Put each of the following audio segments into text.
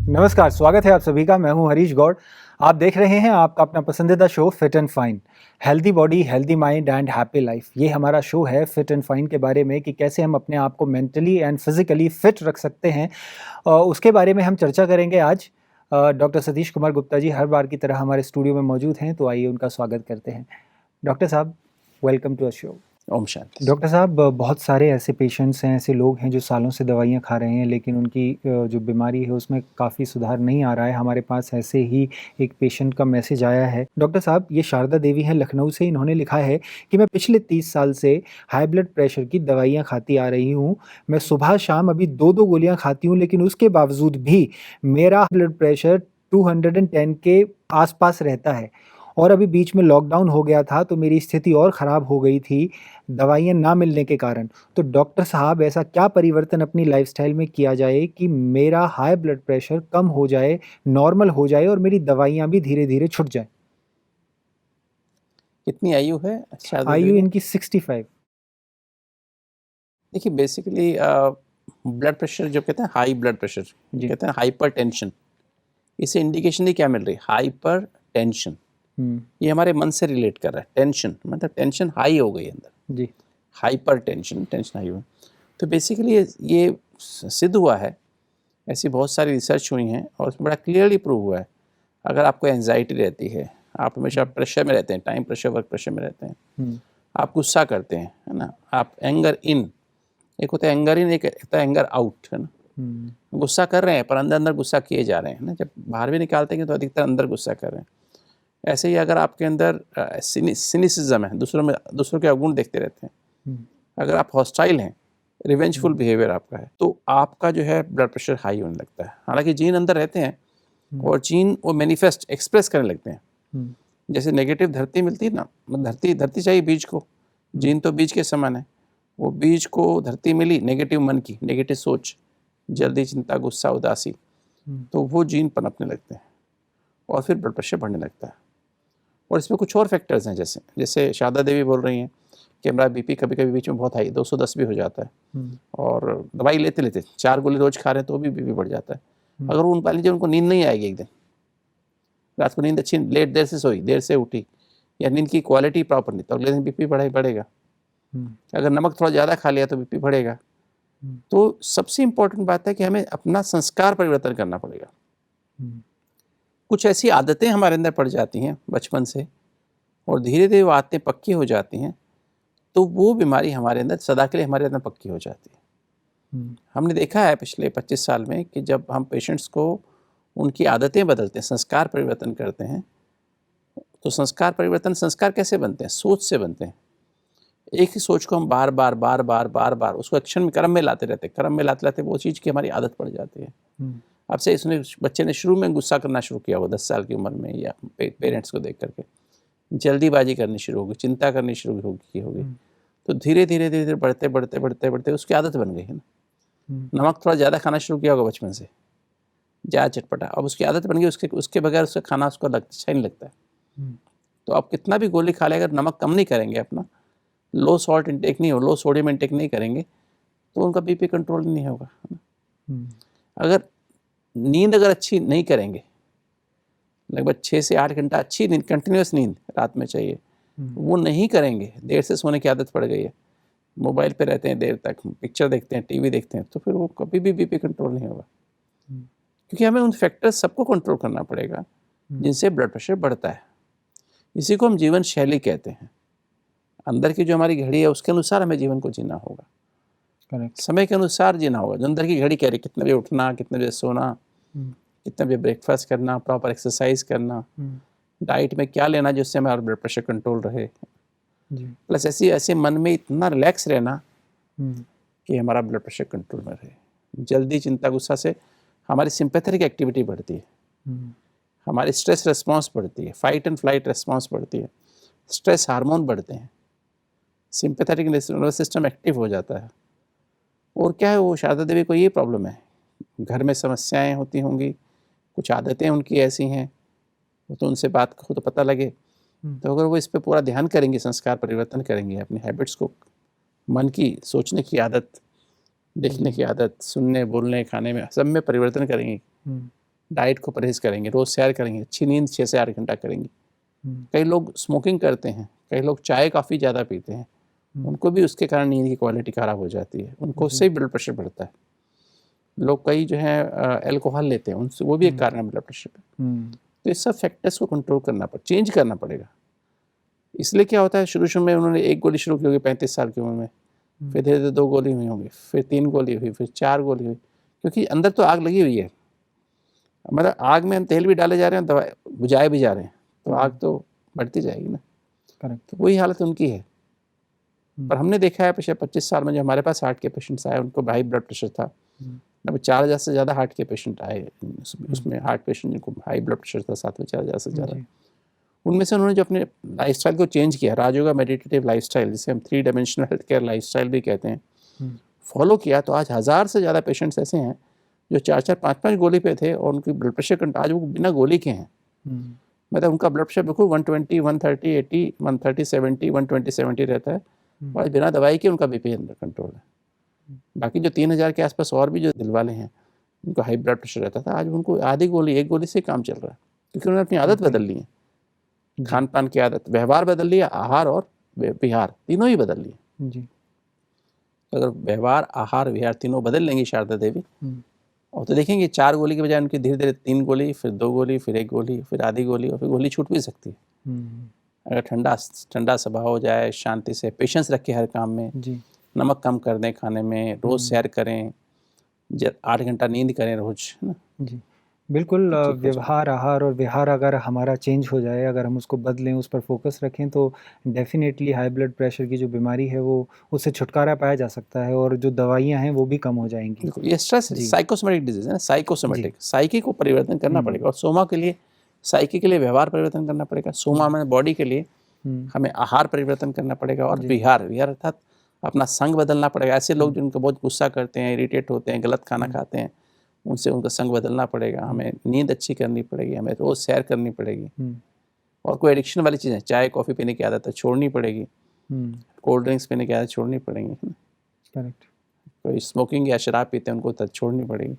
नमस्कार, स्वागत है आप सभी का। मैं हूं हरीश गौड़। आप देख रहे हैं आपका अपना पसंदीदा show fit and fine. Healthy body, healthy mind and happy life, ये हमारा शो है फिट एंड फाइन के बारे में कि कैसे हम अपने आप को मेंटली एंड फिजिकली फिट रख सकते हैं। उसके बारे में हम चर्चा करेंगे आज। डॉक्टर सतीश कुमार गुप्ता जी हर बार की तरह हमारे स्टूडियो में मौजूद हैं, तो आइए उनका स्वागत करते हैं। डॉक्टर साहब, वेलकम टू अ शो। ओम शांति। डॉक्टर साहब, बहुत सारे ऐसे पेशेंट्स हैं, ऐसे लोग हैं जो सालों से दवाइयाँ खा रहे हैं, लेकिन उनकी जो बीमारी है उसमें काफ़ी सुधार नहीं आ रहा है। हमारे पास ऐसे ही एक पेशेंट का मैसेज आया है। डॉक्टर साहब, ये शारदा देवी हैं लखनऊ से। इन्होंने लिखा है कि मैं पिछले 30 साल से हाई ब्लड प्रेशर की दवाइयाँ खाती आ रही हूँ। मैं सुबह शाम अभी 2-2 गोलियाँ खाती हूँ, लेकिन उसके बावजूद भी मेरा ब्लड प्रेशर 210 के आसपास रहता है। और अभी बीच में लॉकडाउन हो गया था, तो मेरी स्थिति और ख़राब हो गई थी दवाइयाँ ना मिलने के कारण। तो डॉक्टर साहब, ऐसा क्या परिवर्तन अपनी लाइफ़स्टाइल में किया जाए कि मेरा हाई ब्लड प्रेशर कम हो जाए, नॉर्मल हो जाए और मेरी दवाइयाँ भी धीरे-धीरे छूट जाएँ? कितनी आयु है शारदा देवी आयु की? इनकी 65। देखिए बेसिकली ब्लड प्रेशर जो कहते हैं हाई ब्लड प्रेशर, जी। कहते हैं हाइपर टेंशन, इसे इंडिकेशन ही क्या मिल रही है? Hyper tension. हुँ, ये हमारे मन से रिलेट कर रहा है। टेंशन मतलब टेंशन हाई हो गई अंदर, जी। हाइपर टेंशन, टेंशन हाई हुआ। तो बेसिकली ये सिद्ध हुआ है, ऐसी बहुत सारी रिसर्च हुई हैं और उसमें बड़ा क्लियरली प्रूव हुआ है। अगर आपको एंजाइटी रहती है, आप हमेशा प्रेशर में रहते हैं, टाइम प्रेशर, वर्क प्रेशर में रहते हैं, हुँ, आप गुस्सा करते हैं, है ना, आप एंगर इन, एक होता है एंगर इन, एक होता है एंगर आउट, है ना। हुँ, गुस्सा कर रहे हैं पर अंदर अंदर गुस्सा किए जा रहे हैं ना, जब बाहर भी निकालते हैं तो अधिकतर अंदर गुस्सा कर रहे हैं। ऐसे ही अगर आपके अंदर सिनिसिज्म है, दूसरों के अवगुण देखते रहते हैं, हुँ, अगर आप हॉस्टाइल हैं, रिवेंजफुल हुँ, बिहेवियर आपका है, तो आपका जो है ब्लड प्रेशर हाई होने लगता है। हालांकि जीन अंदर रहते हैं हुँ, और जीन वो मैनिफेस्ट एक्सप्रेस करने लगते हैं। हुँ, जैसे नेगेटिव धरती मिलती है ना, धरती धरती चाहिए बीज को, हुँ, जीन तो बीज के समान है। वो बीज को धरती मिली नेगेटिव मन की, नेगेटिव सोच, जल्दी, चिंता, गुस्सा, उदासी, हुँ, तो वो जीन पनपने लगते हैं और फिर ब्लड प्रेशर बढ़ने लगता है। और इसमें कुछ और फैक्टर्स हैं, जैसे जैसे शारदा देवी बोल रही हैं कि हमारा बीपी कभी कभी बीच में बहुत हाई 210 भी हो जाता है, हुँ, और दवाई लेते लेते 4 गोली रोज खा रहे हैं तो भी बीपी बढ़ जाता है। हुँ, अगर उन मान लीजिए उनको नींद नहीं आएगी, एक दिन रात को नींद अच्छी लेट, देर से सोई, देर से उठी, या नींद की क्वालिटी प्रॉपर नहीं, तो अगले दिन बीपी बढ़ेगा। हुँ, अगर नमक थोड़ा ज़्यादा खा लिया तो बीपी बढ़ेगा। हुँ, तो सबसे इम्पोर्टेंट बात है कि हमें अपना संस्कार परिवर्तन करना पड़ेगा। हुँ, कुछ ऐसी आदतें हमारे अंदर पड़ जाती हैं बचपन से, और धीरे धीरे वो आदतें पक्की हो जाती हैं, तो वो बीमारी हमारे अंदर सदा के लिए हमारे अंदर पक्की हो जाती है। हुँ, हमने देखा है पिछले 25 साल में कि जब हम पेशेंट्स को उनकी आदतें बदलते हैं, संस्कार परिवर्तन करते हैं, तो संस्कार परिवर्तन, संस्कार कैसे बनते हैं? सोच से बनते हैं। एक ही सोच को हम बार बार बार बार बार बार उसको एक्शन में, कर्म में लाते रहते हैं, कर्म में लाते लाते वो चीज़ की हमारी आदत पड़ जाती है। हुँ, अब से इसने बच्चे ने शुरू में गुस्सा करना शुरू किया हो 10 साल की उम्र में, या पेरेंट्स को देख करके जल्दीबाजी करनी शुरू होगी, चिंता करनी शुरू होगी, हुँ, तो धीरे धीरे धीरे धीरे बढ़ते बढ़ते बढ़ते बढ़ते उसकी आदत बन गई है ना। हुँ, नमक थोड़ा ज़्यादा खाना शुरू किया होगा बचपन से, ज़्यादा चटपटा, अब उसकी आदत बन गई, उसके उसके बगैर उसका खाना उसको अच्छा नहीं लगता है। हुँ, तो आप कितना भी गोली खा ले, अगर नमक कम नहीं करेंगे अपना, लो सॉल्ट इंटेक नहीं हो, लो सोडियम इंटेक नहीं करेंगे, तो उनका बीपी कंट्रोल नहीं होगा, है ना। हुँ, अगर नींद अगर अच्छी नहीं करेंगे, लगभग 6 से 8 घंटा अच्छी नींद, कंटिन्यूअस नींद रात में चाहिए, हुँ, वो नहीं करेंगे, देर से सोने की आदत पड़ गई है, मोबाइल पे रहते हैं देर तक, पिक्चर देखते हैं, टीवी देखते हैं, तो फिर वो कभी भी बीपी कंट्रोल नहीं होगा। हुँ, क्योंकि हमें उन फैक्टर्स सबको कंट्रोल करना पड़ेगा हुँ, जिनसे ब्लड प्रेशर बढ़ता है। इसी को हम जीवन शैली कहते हैं। अंदर की जो हमारी घड़ी है उसके अनुसार हमें जीवन को जीना होगा, करेक्ट। समय के अनुसार जीना होगा। जो अंदर की घड़ी कह रही है, कितने बजे उठना, कितने बजे सोना, हुँ, कितने बजे ब्रेकफास्ट करना, प्रॉपर एक्सरसाइज करना, हुँ, डाइट में क्या लेना जिससे हमारा ब्लड प्रेशर कंट्रोल रहे, जी। प्लस ऐसी ऐसे मन में इतना रिलैक्स रहना हुँ, कि हमारा ब्लड प्रेशर कंट्रोल में रहे। जल्दी, चिंता, गुस्सा से हमारी सिंपैथेटिक एक्टिविटी बढ़ती है, हुँ, हमारी स्ट्रेस रिस्पॉन्स बढ़ती है, फाइट एंड फ्लाइट रिस्पॉन्स बढ़ती है, स्ट्रेस हार्मोन बढ़ते हैं, सिंपैथेटिक नर्वस सिस्टम एक्टिव हो जाता है। और क्या है, वो शारदा देवी को ये प्रॉब्लम है, घर में समस्याएं होती होंगी, कुछ आदतें उनकी ऐसी हैं, तो उनसे बात को तो पता लगे। हुँ, तो अगर वो इस पे पूरा ध्यान करेंगी, संस्कार परिवर्तन करेंगे, अपनी हैबिट्स को, मन की, सोचने की आदत, देखने जी। की आदत, सुनने, बोलने, खाने में, सब में परिवर्तन करेंगे, हुँ, डाइट को परहेज़ करेंगे, रोज़ सैर करेंगे, अच्छी नींद 6 से 8 घंटा करेंगे। कई लोग स्मोकिंग करते हैं, कई लोग चाय काफ़ी ज़्यादा पीते हैं, उनको भी उसके कारण नींद की क्वालिटी ख़राब हो जाती है, उनको उससे ही ब्लड प्रेशर बढ़ता है। लोग कई जो है अल्कोहल लेते हैं, उनसे वो भी एक कारण है ब्लड प्रेशर का। तो इस सब फैक्टर्स को कंट्रोल करना चेंज करना पड़ेगा। इसलिए क्या होता है, शुरू में उन्होंने 1 गोली शुरू की होगी 35 साल की उम्र में, फिर धीरे-धीरे 2 गोली हुई होंगी, फिर 3 गोली हुई, फिर 4 गोली हुई, क्योंकि अंदर तो आग लगी हुई है। मतलब आग में हम तेल भी डाले जा रहे हैं, दवाई बुझाए भी जा रहे हैं, तो आग तो बढ़ती जाएगी ना। करेक्ट। तो वही हालत उनकी है। पर हमने देखा है पिछले 25 साल में जो हमारे पास हार्ट के पेशेंट्स आए, उनको हाई ब्लड प्रेशर था। लगभग 4000 से ज़्यादा हार्ट के पेशेंट आए, उसमें हार्ट पेशेंट जिनको हाई ब्लड प्रेशर था, साथ में 4000 से ज़्यादा। उनमें से उन्होंने जो अपने लाइफस्टाइल को चेंज किया, राजयोगा मेडिटेटिव लाइफस्टाइल, जिसे हम 3 डायमेंशनल हेल्थ केयर लाइफस्टाइल भी कहते हैं, फॉलो किया, तो आज 1000 से ज़्यादा पेशेंट्स ऐसे हैं जो 4-4, 5-5 गोली पे थे और उनकी ब्लड प्रेशर कंट्रोल, आज वो बिना गोली के हैं। मतलब उनका ब्लड प्रेशर बिल्कुल 120, 130, 80, 130, 70, 120, 70 रहता है, और आज बिना दवाई के उनका बीपी अंडर कंट्रोल है। बाकी जो 3000 के आसपास और भी जो दिल वाले हैं, उनको हाई ब्लड प्रेशर रहता था, आज उनको आधी गोली, 1 गोली से काम चल रहा है, क्योंकि उन्होंने अपनी आदत बदल ली है। खान पान की आदत, व्यवहार बदल लिया, आहार और विहार तीनों ही बदल लिए जी। अगर व्यवहार, आहार, विहार तीनों बदल लेंगी शारदा देवी, और तो देखेंगे 4 गोली के बजाय उनकी धीरे धीरे 3 गोली, फिर 2 गोली, फिर 1 गोली, फिर आधी गोली, और फिर गोली छूट भी सकती है। अगर ठंडा स्वभाव हो जाए, शांति से पेशेंस रखे हर काम में, जी। नमक कम कर दें खाने में, रोज़ सैर करें, 8 घंटा नींद करें रोज़, है ना। जी, बिल्कुल। ठीक हो जाए। व्यवहार, आहार और विहार अगर हमारा चेंज हो जाए, अगर हम उसको बदलें, उस पर फ़ोकस रखें, तो डेफ़िनेटली हाई ब्लड प्रेशर की जो बीमारी है वो उससे छुटकारा पाया जा सकता है और जो दवाइयाँ हैं वो भी कम हो जाएँगी। बिल्कुल, ये स्ट्रेस जी। साइकोसोमेटिक डिजीज़ है ना, जी। साइकोसोमेटिक, साइकी को परिवर्तन करना पड़ेगा, और सोमा के लिए, साइकी के लिए व्यवहार परिवर्तन करना पड़ेगा, सोमा में बॉडी के लिए हमें आहार परिवर्तन करना पड़ेगा, और जी। विहार, विहार अर्थात अपना संग बदलना पड़ेगा। ऐसे लोग जिनको बहुत गुस्सा करते हैं, इरिटेट होते हैं, गलत खाना खाते हैं, उनसे उनका संग बदलना पड़ेगा। हमें नींद अच्छी करनी पड़ेगी, हमें रोज़ सैर करनी पड़ेगी, और कोई एडिक्शन वाली चीज़ें, चाय कॉफ़ी पीने की आदत है छोड़नी पड़ेगी, कोल्ड ड्रिंक्स पीने की आदत छोड़नी पड़ेगी, है ना। करेक्ट। कोई स्मोकिंग या शराब पीते हैं, उनको तब छोड़नी पड़ेगी।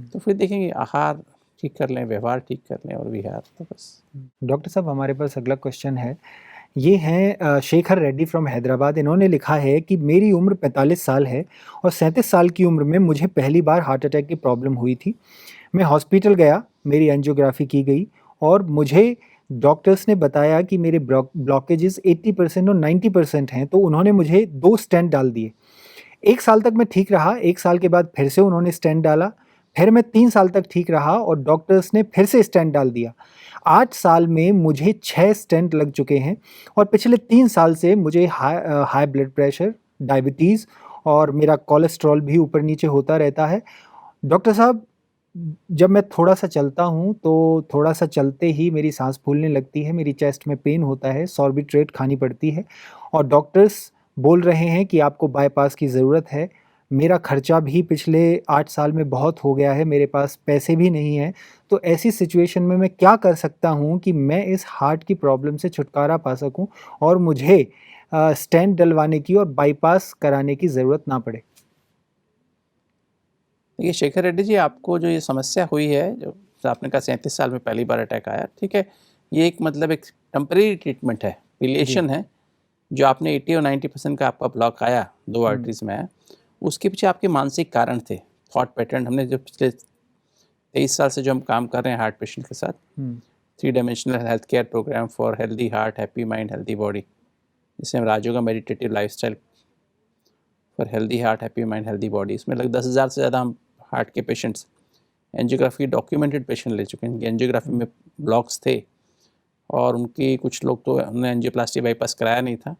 तो फिर देखेंगे आहार ठीक कर लें, व्यवहार ठीक कर लें, और विहार, तो बस। डॉक्टर साहब, हमारे पास अगला क्वेश्चन है। ये हैं शेखर रेड्डी फ्रॉम हैदराबाद। इन्होंने लिखा है कि मेरी उम्र 45 साल है और 37 साल की उम्र में मुझे पहली बार हार्ट अटैक की प्रॉब्लम हुई थी। मैं हॉस्पिटल गया, मेरी एंजियोग्राफी की गई और मुझे डॉक्टर्स ने बताया कि मेरे ब्लॉकेजेस 80% और 90% हैं, तो उन्होंने मुझे 2 स्टेंट डाल दिए। 1 साल तक मैं ठीक रहा, 1 साल के बाद फिर से उन्होंने स्टेंट डाला, फिर मैं 3 साल तक ठीक रहा और डॉक्टर्स ने फिर से स्टेंट डाल दिया। 8 साल में मुझे 6 स्टेंट लग चुके हैं और पिछले 3 साल से मुझे हाई ब्लड प्रेशर, डायबिटीज़ और मेरा कोलेस्ट्रॉल भी ऊपर-नीचे होता रहता है। डॉक्टर साहब, जब मैं थोड़ा-सा चलता हूँ, तो थोड़ा-सा चलते ही मेरी साँस फूलने लगती है, मेरी चेस्ट में पेन होता है, सॉर्बिट्रेट खानी पड़ती है और डॉक्टर्स बोल रहे हैं कि आपको बायपास की ज़रूरत है। मेरा खर्चा भी पिछले 8 साल में बहुत हो गया है, मेरे पास पैसे भी नहीं हैं। तो ऐसी सिचुएशन में मैं क्या कर सकता हूँ कि मैं इस हार्ट की प्रॉब्लम से छुटकारा पा सकूँ और मुझे स्टेंट डलवाने की और बायपास कराने की ज़रूरत ना पड़े? देखिए शेखर रेड्डी जी, आपको जो ये समस्या हुई है, जो आपने कहा 37 साल में पहली बार अटैक आया, ठीक है, ये एक मतलब एक टेम्परेरी ट्रीटमेंट है, जी। पिलिएशन है। जो आपने 80 और 90% का आपका ब्लॉक आया, 2 आर्टरीज में आया, उसके पीछे आपके मानसिक कारण थे, थॉट पैटर्न। हमने जो पिछले 23 साल से जो हम काम कर रहे हैं हार्ट पेशेंट के साथ, 3 dimensional health care program for healthy heart, happy mind, healthy body, जिसे हम Rajyoga meditative lifestyle for healthy heart, happy mind, healthy body, इसमें लगभग 10,000 से ज़्यादा हम हार्ट के पेशेंट्स, एंजियोग्राफी डॉक्यूमेंटेड पेशेंट ले चुके हैं। एंजियोग्राफी में ब्लॉक्स थे और उनकी, कुछ लोग तो हमने एंजियोप्लास्टी बाईपास कराया नहीं था,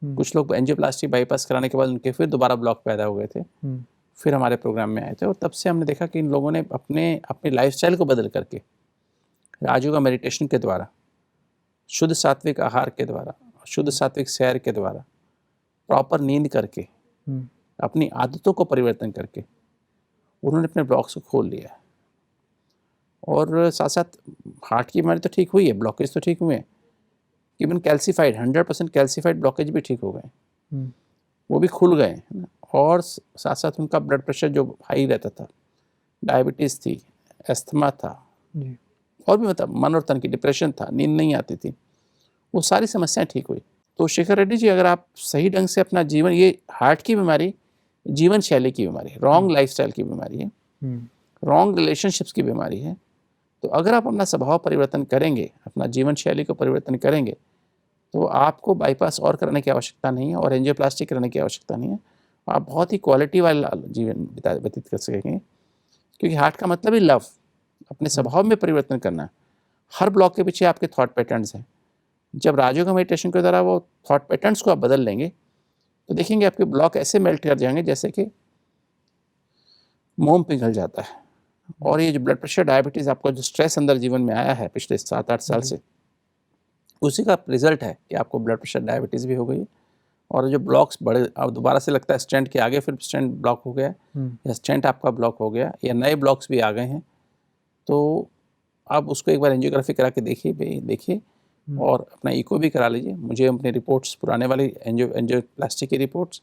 कुछ लोग एंजियोप्लास्टी बाईपास कराने के बाद उनके फिर दोबारा ब्लॉक पैदा हो गए थे, फिर हमारे प्रोग्राम में आए थे, और तब से हमने देखा कि इन लोगों ने अपनी लाइफस्टाइल को बदल करके, राजयोगा मेडिटेशन के द्वारा, शुद्ध सात्विक आहार के द्वारा, शुद्ध सात्विक सैर के द्वारा, प्रॉपर नींद करके, अपनी आदतों को परिवर्तन करके उन्होंने अपने ब्लॉक्स को खोल लिया है। और साथ साथ हार्ट की बीमारी तो ठीक हुई है, ब्लॉकेज तो ठीक हुए हैं, इवन कैल्सीफाइड 100% कैल्सीफाइड ब्लॉकेज भी ठीक हो गए, वो भी खुल गए, है ना। और साथ साथ उनका ब्लड प्रेशर जो हाई रहता था, डायबिटीज़ थी, अस्थमा था, जी। और भी मतलब मन और तन की डिप्रेशन था, नींद नहीं आती थी, वो सारी समस्याएं ठीक हुई। तो शेखर रेड्डी जी, अगर आप सही ढंग से अपना जीवन, ये हार्ट की बीमारी जीवन शैली की बीमारी है, रॉन्ग लाइफस्टाइल की बीमारी है, रॉन्ग रिलेशनशिप्स की बीमारी है। तो अगर आप अपना स्वभाव परिवर्तन करेंगे, अपना जीवन शैली को परिवर्तन करेंगे, तो आपको बाईपास और कराने की आवश्यकता नहीं है और एंजियोप्लास्टी कराने की आवश्यकता नहीं है। आप बहुत ही क्वालिटी वाला जीवन व्यतीत कर सकेंगे, क्योंकि हार्ट का मतलब ही लव, अपने स्वभाव में परिवर्तन करना है। हर ब्लॉक के पीछे आपके थॉट पैटर्न्स हैं। जब राजयोग मेडिटेशन के द्वारा वो थॉट पैटर्न्स को आप बदल लेंगे, तो देखेंगे आपके ब्लॉक ऐसे मेल्ट कर जाएंगे जैसे कि मोम पिघल जाता है। और ये जो ब्लड प्रेशर, डायबिटीज़, आपका जो स्ट्रेस अंदर जीवन में आया है पिछले 7-8 साल से, उसी का रिजल्ट है कि आपको ब्लड प्रेशर, डायबिटीज़ भी हो गई है। और जो ब्लॉक्स बढ़े, अब दोबारा से लगता है स्टेंट के आगे फिर स्टेंट ब्लॉक हो गया, या स्टेंट आपका ब्लॉक हो गया, या नए ब्लॉक्स भी आ गए हैं, तो आप उसको एक बार एंजियोग्राफी करा के देखिए और अपना इको भी करा लीजिए। मुझे अपनी रिपोर्ट्स, पुराने वाली एंजियोप्लास्टी की रिपोर्ट्स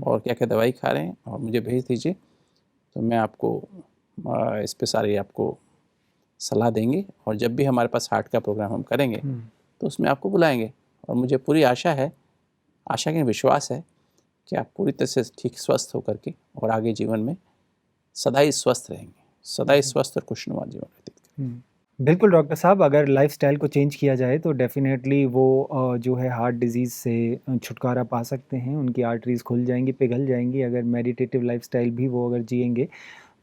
और क्या क्या दवाई खा रहे हैं, और मुझे भेज दीजिए, तो मैं आपको इस पे सारी आपको सलाह देंगे। और जब भी हमारे पास हार्ट का प्रोग्राम हम करेंगे तो उसमें आपको बुलाएंगे। और मुझे पूरी आशा के विश्वास है कि आप पूरी तरह से ठीक स्वस्थ होकर के और आगे जीवन में सदा ही स्वस्थ रहेंगे, सदा ही स्वस्थ और खुशनुमा जीवन व्यतीत करेंगे। बिल्कुल डॉक्टर साहब, अगर लाइफ़स्टाइल को चेंज किया जाए तो डेफ़िनेटली वो जो है हार्ट डिज़ीज़ से छुटकारा पा सकते हैं, उनकी आर्टरीज़ खुल जाएँगी, पिघल जाएँगी। अगर मेडिटेटिव लाइफ़स्टाइल भी वो अगर जिएँगे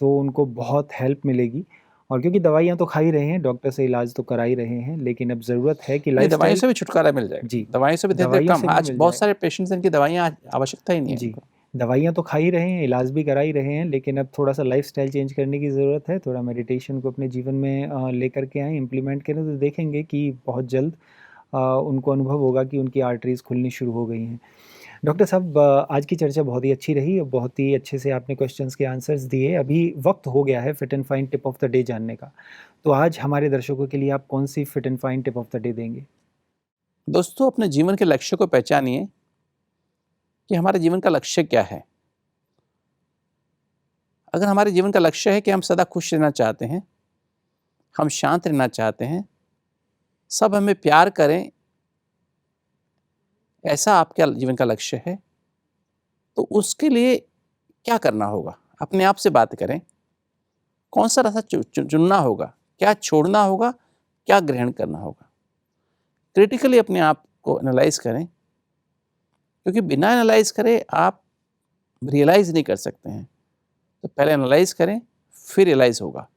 तो उनको बहुत हेल्प मिलेगी। और क्योंकि दवाइयाँ तो खा ही रहे हैं, डॉक्टर से इलाज तो करा ही रहे हैं, लेकिन अब ज़रूरत है कि नहीं, दवाइयों लाइफ़स्टाइल से भी छुटकारा मिल जाएगा। जी, दवाइयों से भी धीरे-धीरे दवाइयों कम। से भी आज मिल बहुत जाए। सारे पेशेंट्स हैं, इनकी दवाइयाँ आवश्यकता ही नहीं है जी, इनको। दवाइयाँ तो खा ही रहे हैं, इलाज भी करा ही रहे हैं, लेकिन अब थोड़ा-सा लाइफ़स्टाइल चेंज करने की ज़रूरत है। थोड़ा मेडिटेशन को अपने जीवन में लेकर के आएँ, इम्प्लीमेंट करें तो देखेंगे कि बहुत जल्द उनको अनुभव होगा कि उनकी आर्टरीज़ खुलनी शुरू हो गई हैं। डॉक्टर साहब, आज की चर्चा बहुत ही अच्छी रही और बहुत ही अच्छे से आपने क्वेश्चंस के आंसर्स दिए। अभी वक़्त हो गया है fit and fine tip of the day जानने का। तो आज हमारे दर्शकों के लिए आप कौन-सी fit and fine tip of the day देंगे? दोस्तों, अपने जीवन के लक्ष्य को पहचानिए कि हमारे जीवन का लक्ष्य क्या है। अगर हमारे जीवन का लक्ष्य है कि हम सदा खुश रहना चाहते हैं, हम शांत रहना चाहते हैं, सब हमें प्यार करें, ऐसा आपके जीवन का लक्ष्य है, तो उसके लिए क्या करना होगा? अपने आप से बात करें। कौन सा रास्ता चुनना होगा? क्या छोड़ना होगा? क्या ग्रहण करना होगा? क्रिटिकली अपने आप को एनालाइज़ करें, क्योंकि बिना एनालाइज़ करे आप रियलाइज़ नहीं कर सकते हैं। तो पहले एनालाइज़ करें, फिर रियलाइज़ होगा।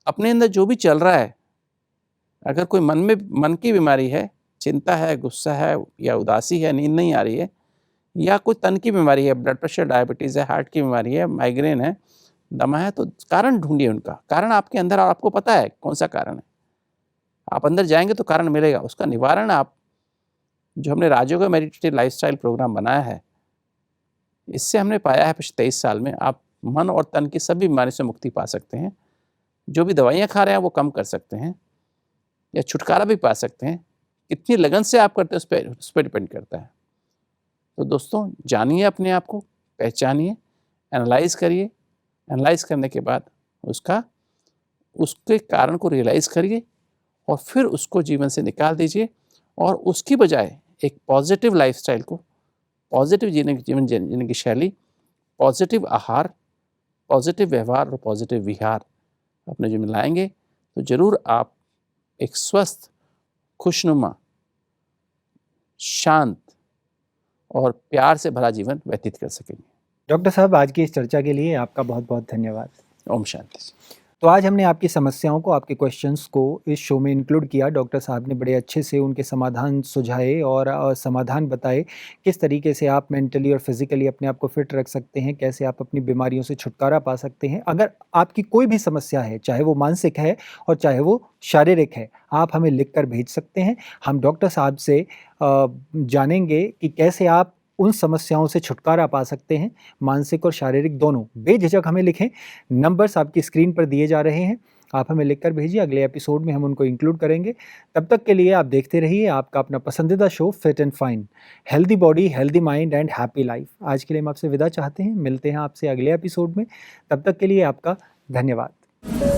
अपने अंदर जो भी चल रहा है, अगर कोई मन की बीमारी है, चिंता है, गुस्सा है या उदासी है, नींद नहीं आ रही है, या कोई तन की बीमारी है, ब्लड प्रेशर, डायबिटीज़ है, हार्ट की बीमारी है, माइग्रेन है, दमा है, तो कारण ढूँढिए उनका। कारण आपके अंदर, और आपको पता है कौन-सा कारण है। आप अंदर जाएँगे तो कारण मिलेगा। उसका निवारण आप, जो हमने राजयोग मेडिटेटिव लाइफ़स्टाइल प्रोग्राम बनाया है, इससे हमने पाया है पिछले 23 साल में आप मन और तन की सभी बीमारी से मुक्ति पा सकते हैं। जो भी दवाइयाँ खा रहे हैं वो कम कर सकते हैं, या छुटकारा भी पा सकते हैं। कितनी लगन से आप करते हैं उस पे डिपेंड करता है। तो दोस्तों, जानिए अपने आप को, पहचानिए, एनालाइज़ करिए। एनालाइज़ करने के बाद उसके कारण को रियलाइज़ करिए और फिर उसको जीवन से निकाल दीजिए, और उसकी बजाय एक पॉजिटिव लाइफ़स्टाइल को, पॉजिटिव जीवन जीने की शैली, पॉजिटिव आहार, पॉजिटिव व्यवहार और पॉजिटिव विहार अपने जीवन में लाएँगे, तो ज़रूर आप एक स्वस्थ, खुशनुमा, शांत और प्यार से भरा जीवन व्यतीत कर सकेंगे। डॉक्टर साहब, आज की इस चर्चा के लिए आपका बहुत-बहुत धन्यवाद। ओम शांति। तो आज हमने आपकी समस्याओं को, आपके क्वेश्चंस को इस शो में इंक्लूड किया। डॉक्टर साहब ने बड़े अच्छे से उनके समाधान सुझाए और समाधान बताए, किस तरीके से आप मेंटली और फिज़िकली अपने आप को फिट रख सकते हैं, कैसे आप अपनी बीमारियों से छुटकारा पा सकते हैं। अगर आपकी कोई भी समस्या है, चाहे वो मानसिक है और चाहे वो शारीरिक है, आप हमें लिख कर भेज सकते हैं। हम डॉक्टर साहब से जानेंगे कि कैसे आप उन समस्याओं से छुटकारा पा सकते हैं, मानसिक और शारीरिक दोनों। बेझिझक हमें लिखें, नंबर्स आपकी स्क्रीन पर दिए जा रहे हैं, आप हमें लिखकर भेजिए। अगले एपिसोड में हम उनको इंक्लूड करेंगे। तब तक के लिए आप देखते रहिए आपका अपना पसंदीदा show fit and fine, healthy body, healthy mind and happy life. आज के लिए हम आपसे विदा चाहते हैं, मिलते हैं आपसे अगले एपिसोड में। तब तक के लिए आपका धन्यवाद।